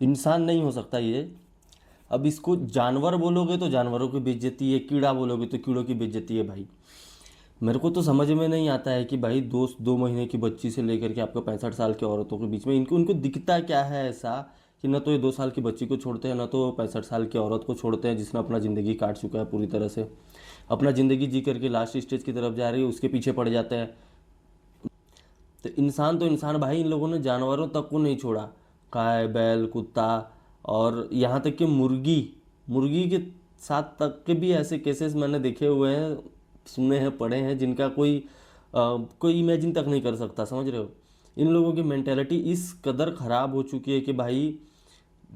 इंसान नहीं हो सकता ये। अब इसको जानवर बोलोगे तो जानवरों की बेइज्जती है, कीड़ा बोलोगे तो कीड़ों की बेइज्जती है भाई। मेरे को तो समझ में नहीं आता है कि भाई दोस्त 2 महीने की बच्ची से लेकर के आपको 65 साल की औरतों के बीच में इनको उनको दिखता क्या है ऐसा कि ना तो ये 2 साल की बच्ची को छोड़ते हैं, ना तो 65 साल की औरत को छोड़ते हैं जिसने अपना ज़िंदगी काट चुका है पूरी तरह से, अपना ज़िंदगी जी करके लास्ट स्टेज की तरफ जा रही है, उसके पीछे पड़ जाते हैं। तो इंसान भाई, इन लोगों ने जानवरों तक को नहीं छोड़ा। गाय बैल कुत्ता और यहाँ तक कि मुर्गी, मुर्गी के साथ तक के भी ऐसे केसेस मैंने देखे हुए हैं, सुने हैं, पढ़े हैं, जिनका कोई इमेजिन तक नहीं कर सकता। समझ रहे हो? इन लोगों की मेंटेलिटी इस कदर ख़राब हो चुकी है कि भाई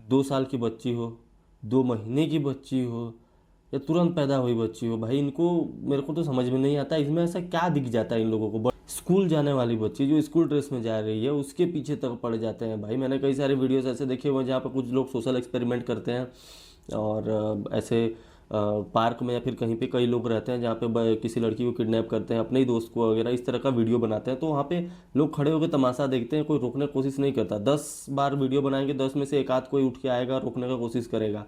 2 साल की बच्ची हो, 2 महीने की बच्ची हो, या तुरंत पैदा हुई बच्ची हो, भाई इनको, मेरे को तो समझ में नहीं आता इसमें ऐसा क्या दिख जाता है इन लोगों को। स्कूल जाने वाली बच्ची जो स्कूल ड्रेस में जा रही है उसके पीछे तक पड़ जाते हैं भाई। मैंने कई सारे वीडियोस ऐसे देखे हुए हैं जहाँ पर कुछ लोग सोशल एक्सपेरिमेंट करते हैं और ऐसे पार्क में या फिर कहीं पे कई लोग रहते हैं जहाँ पे किसी लड़की को किडनैप करते हैं, अपने ही दोस्त को वगैरह, इस तरह का वीडियो बनाते हैं। तो वहाँ पे लोग खड़े होकर तमाशा देखते हैं, कोई रोकने की कोशिश नहीं करता। 10 बार वीडियो बनाएंगे, 10 में से एक आध कोई उठ के आएगा, रोकने का कोशिश करेगा।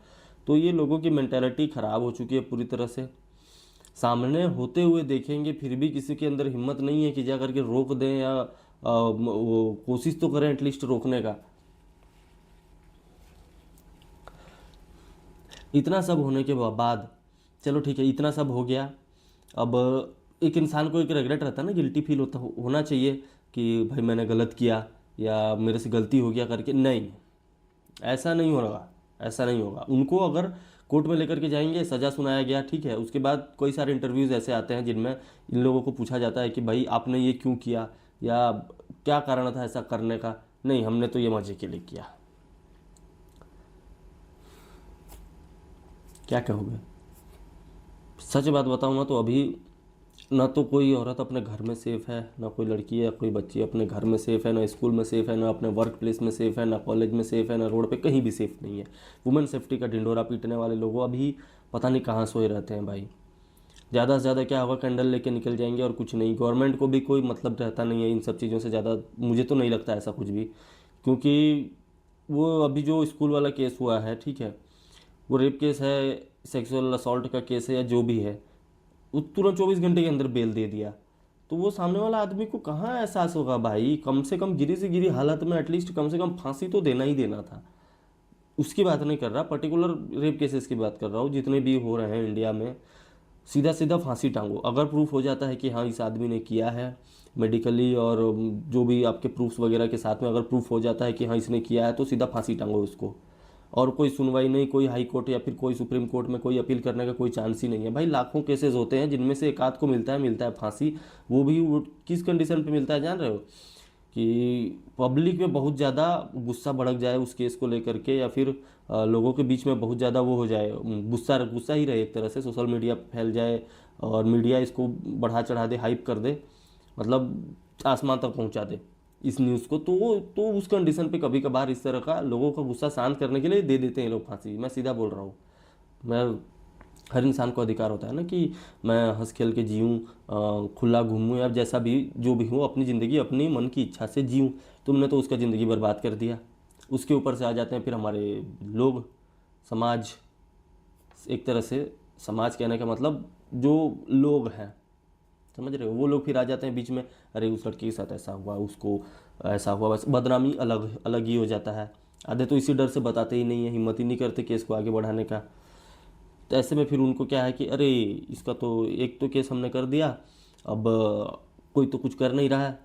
तो ये लोगों की मेंटेलिटी ख़राब हो चुकी है पूरी तरह से। सामने होते हुए देखेंगे फिर भी किसी के अंदर हिम्मत नहीं है कि जा करके रोक दें या वो कोशिश तो करें एटलीस्ट रोकने का। इतना सब होने के बाद, चलो ठीक है, इतना सब हो गया। अब एक इंसान को एक रिग्रेट रहता है ना, गिल्टी फील होना चाहिए कि भाई मैंने गलत किया या मेरे से गलती हो गया करके। नहीं, ऐसा नहीं होगा, ऐसा नहीं होगा। उनको अगर कोर्ट में लेकर के जाएंगे, सज़ा सुनाया गया, ठीक है, उसके बाद कई सारे इंटरव्यूज़ ऐसे आते हैं जिनमें इन लोगों को पूछा जाता है कि भाई आपने ये क्यों किया या क्या कारण था ऐसा करने का। नहीं, हमने तो ये मज़े के लिए किया। क्या कहोगे? सच बात बताऊँ ना तो अभी ना तो कोई औरत अपने घर में सेफ़ है, ना कोई लड़की या कोई बच्ची अपने घर में सेफ़ है, ना स्कूल में सेफ़ है, ना अपने वर्क प्लेस में सेफ़ है, ना कॉलेज में सेफ़ है, ना रोड पे कहीं भी सेफ़ नहीं है। वुमेन सेफ्टी का ढिंडोरा पीटने वाले लोग अभी पता नहीं कहाँ सोए रहते हैं भाई। ज़्यादा से ज़्यादा क्या होगा, कैंडल लेके निकल जाएंगे और कुछ नहीं। गवर्नमेंट को भी कोई मतलब रहता नहीं है इन सब चीज़ों से ज़्यादा, मुझे तो नहीं लगता ऐसा कुछ भी। क्योंकि वो अभी जो स्कूल वाला केस हुआ है, ठीक है, वो रेप केस है, सेक्सुअल असॉल्ट का केस है या जो भी है, वो तुरंत 24 घंटे के अंदर बेल दे दिया। तो वो सामने वाला आदमी को कहाँ एहसास होगा भाई, कम से कम गिरी से गिरी हालत में एटलीस्ट कम से कम फांसी तो देना ही देना था। उसकी बात नहीं कर रहा, पर्टिकुलर रेप केसेस की बात कर रहा हूँ जितने भी हो रहे हैं इंडिया में। सीधा सीधा फांसी टांगो। अगर प्रूफ हो जाता है कि हाँ इस आदमी ने किया है मेडिकली और जो भी आपके प्रूफ्स वगैरह के साथ में अगर प्रूफ हो जाता है कि हाँ इसने किया है, तो सीधा फांसी टांगो उसको। और कोई सुनवाई नहीं, कोई हाई कोर्ट या फिर कोई सुप्रीम कोर्ट में कोई अपील करने का कोई चांस ही नहीं है भाई। लाखों केसेस होते हैं जिनमें से एक आध को मिलता है फांसी। वो भी वो किस कंडीशन पे मिलता है जान रहे हो? कि पब्लिक में बहुत ज़्यादा गुस्सा भड़क जाए उस केस को लेकर के, या फिर लोगों के बीच में बहुत ज़्यादा वो हो जाए, गुस्सा गुस्सा ही रहे एक तरह से, सोशल मीडिया पे फैल जाए और मीडिया इसको बढ़ा चढ़ा दे, हाइप कर दे, मतलब आसमान तक पहुंचा दे इस न्यूज़ को। तो उस कंडीशन पे कभी कभार इस तरह का लोगों का गुस्सा शांत करने के लिए दे देते हैं लोग फांसी। मैं सीधा बोल रहा हूँ। मैं, हर इंसान को अधिकार होता है ना कि मैं हंस खेल के जीऊँ, खुला घूमूँ या जैसा भी जो भी हो, अपनी ज़िंदगी अपनी मन की इच्छा से जीऊँ। तुमने तो उसका ज़िंदगी बर्बाद कर दिया। उसके ऊपर से आ जाते हैं फिर हमारे लोग, समाज, एक तरह से समाज कहने का मतलब जो लोग हैं, समझ रहे हो, वो लोग फिर आ जाते हैं बीच में। अरे उस लड़की के साथ ऐसा हुआ, उसको ऐसा हुआ, बस बदनामी अलग अलग ही हो जाता है। आधे तो इसी डर से बताते ही नहीं है, हिम्मत ही नहीं करते केस को आगे बढ़ाने का। तो ऐसे में फिर उनको क्या है कि अरे इसका तो एक तो केस हमने कर दिया, अब कोई तो कुछ कर नहीं रहा है,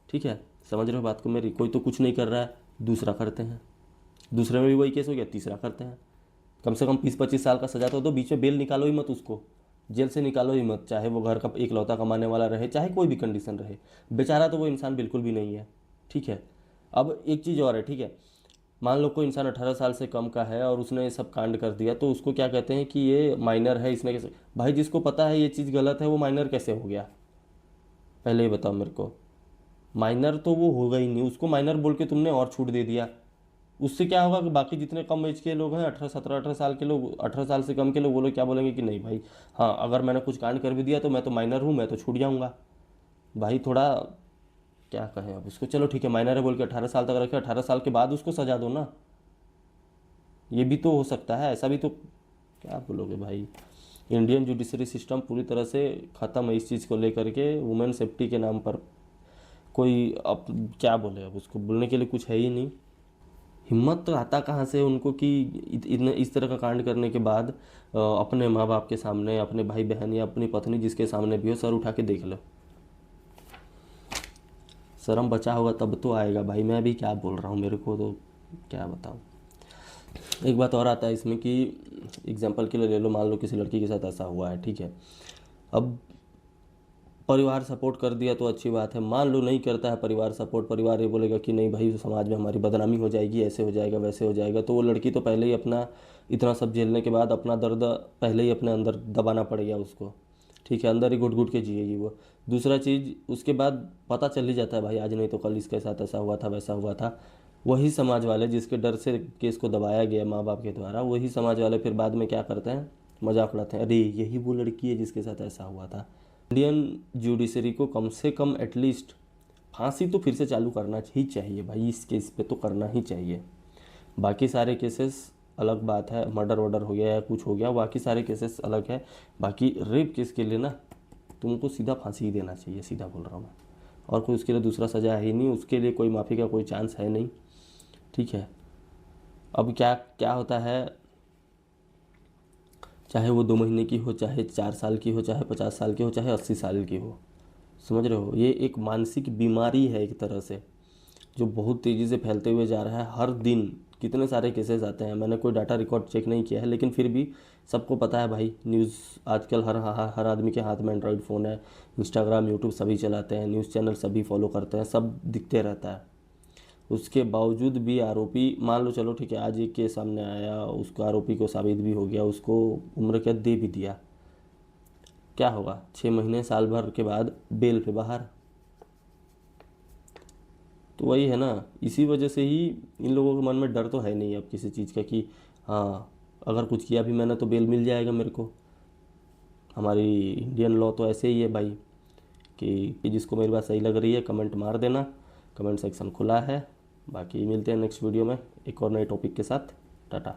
ठीक है, समझ रहे हो बात को मेरी, कोई तो कुछ नहीं कर रहा है, दूसरा करते हैं, दूसरे में भी वही केस हो गया, तीसरा करते हैं। कम से कम 20-25 साल का सजा तो दो, बीच में बेल निकालो ही मत उसको, जेल से निकालो ही मत, चाहे वो घर का एक लौता कमाने वाला रहे, चाहे कोई भी कंडीशन रहे। बेचारा तो वो इंसान बिल्कुल भी नहीं है, ठीक है। अब एक चीज़ और है, ठीक है, मान लो कोई इंसान 18 साल से कम का है और उसने ये सब कांड कर दिया, तो उसको क्या कहते हैं कि ये माइनर है, इसमें कैसे? भाई जिसको पता है ये चीज़ गलत है वो माइनर कैसे हो गया? पहले ही बताओ मेरे को। माइनर तो वो होगा ही नहीं, उसको माइनर बोल के तुमने और छूट दे दिया। उससे क्या होगा कि बाकी जितने कम एज के लोग हैं, 18-17-18 साल के लोग, 18 साल से कम के लोग, वो लोग क्या बोलेंगे कि नहीं भाई, हाँ अगर मैंने कुछ कांड कर भी दिया तो मैं तो माइनर हूँ, मैं तो छूट जाऊँगा। भाई थोड़ा क्या कहें अब उसको, चलो ठीक है माइनर है बोल के 18 साल तक रखे, 18 साल के बाद उसको सजा दो ना। ये भी तो हो सकता है, ऐसा भी तो, क्या बोलोगे भाई। इंडियन जुडिशरी सिस्टम पूरी तरह से ख़त्म है इस चीज़ को लेकर के, वुमेन सेफ्टी के नाम पर। कोई अब क्या बोले, अब उसको बोलने के लिए कुछ है ही नहीं। हिम्मत तो आता कहाँ से उनको कि इस तरह का कांड करने के बाद अपने माँ बाप के सामने, अपने भाई बहन या अपनी पत्नी जिसके सामने भी हो, सर उठा के देख लो। शर्म बचा होगा तब तो आएगा भाई। मैं भी क्या बोल रहा हूँ, मेरे को तो क्या बताऊँ। एक बात और आता है इसमें कि एग्जाम्पल के लिए ले लो, मान लो किसी लड़की के साथ ऐसा हुआ है, ठीक है। अब परिवार सपोर्ट कर दिया तो अच्छी बात है, मान लो नहीं करता है परिवार सपोर्ट, परिवार ये बोलेगा कि नहीं भाई समाज में हमारी बदनामी हो जाएगी, ऐसे हो जाएगा वैसे हो जाएगा, तो वो लड़की तो पहले ही अपना इतना सब झेलने के बाद अपना दर्द पहले ही अपने अंदर दबाना पड़ेगा उसको, ठीक है, अंदर ही घुट घुट के जिएगी वो। दूसरा चीज़, उसके बाद पता चल ही जाता है भाई, आज नहीं तो कल इसके साथ ऐसा हुआ था वैसा हुआ था। वही समाज वाले जिसके डर से केस को दबाया गया माँ बाप के द्वारा, वही समाज वाले फिर बाद में क्या करते हैं, मजाक उड़ाते हैं, अरे यही वो लड़की है जिसके साथ ऐसा हुआ था। इंडियन जुडिशरी को कम से कम एटलीस्ट फांसी तो फिर से चालू करना ही चाहिए भाई, इस केस पे तो करना ही चाहिए। बाकी सारे केसेस अलग बात है, मर्डर वर्डर हो गया या कुछ हो गया, बाकी सारे केसेस अलग है। बाकी रेप केस के लिए ना तुमको सीधा फांसी ही देना चाहिए, सीधा बोल रहा हूँ मैं। और कोई उसके लिए दूसरा सज़ा है ही नहीं, उसके लिए कोई माफ़ी का कोई चांस है नहीं, ठीक है। अब क्या क्या होता है, चाहे वो 2 महीने की हो, चाहे 4 साल की हो, चाहे 50 साल की हो, चाहे 80 साल की हो, समझ रहे हो, ये एक मानसिक बीमारी है एक तरह से, जो बहुत तेज़ी से फैलते हुए जा रहा है। हर दिन कितने सारे केसेस आते हैं, मैंने कोई डाटा रिकॉर्ड चेक नहीं किया है, लेकिन फिर भी सबको पता है भाई, न्यूज़ आजकल हर आदमी के हाथ में एंड्रॉयड फ़ोन है, इंस्टाग्राम यूट्यूब सभी चलाते हैं, न्यूज़ चैनल सभी फॉलो करते हैं, सब दिखते रहता है। उसके बावजूद भी आरोपी, मान लो चलो ठीक है, आज एक केस सामने आया, उसको आरोपी को साबित भी हो गया, उसको उम्र कैद दे भी दिया, क्या होगा, 6 महीने साल भर के बाद बेल पे बाहर। तो वही है ना, इसी वजह से ही इन लोगों के मन में डर तो है नहीं अब किसी चीज़ का कि हाँ अगर कुछ किया भी मैंने तो बेल मिल जाएगा मेरे को। हमारी इंडियन लॉ तो ऐसे ही है भाई कि जिसको मेरी बात सही लग रही है कमेंट मार देना, कमेंट सेक्शन खुला है। बाकी मिलते हैं नेक्स्ट वीडियो में एक और नए टॉपिक के साथ। टाटा।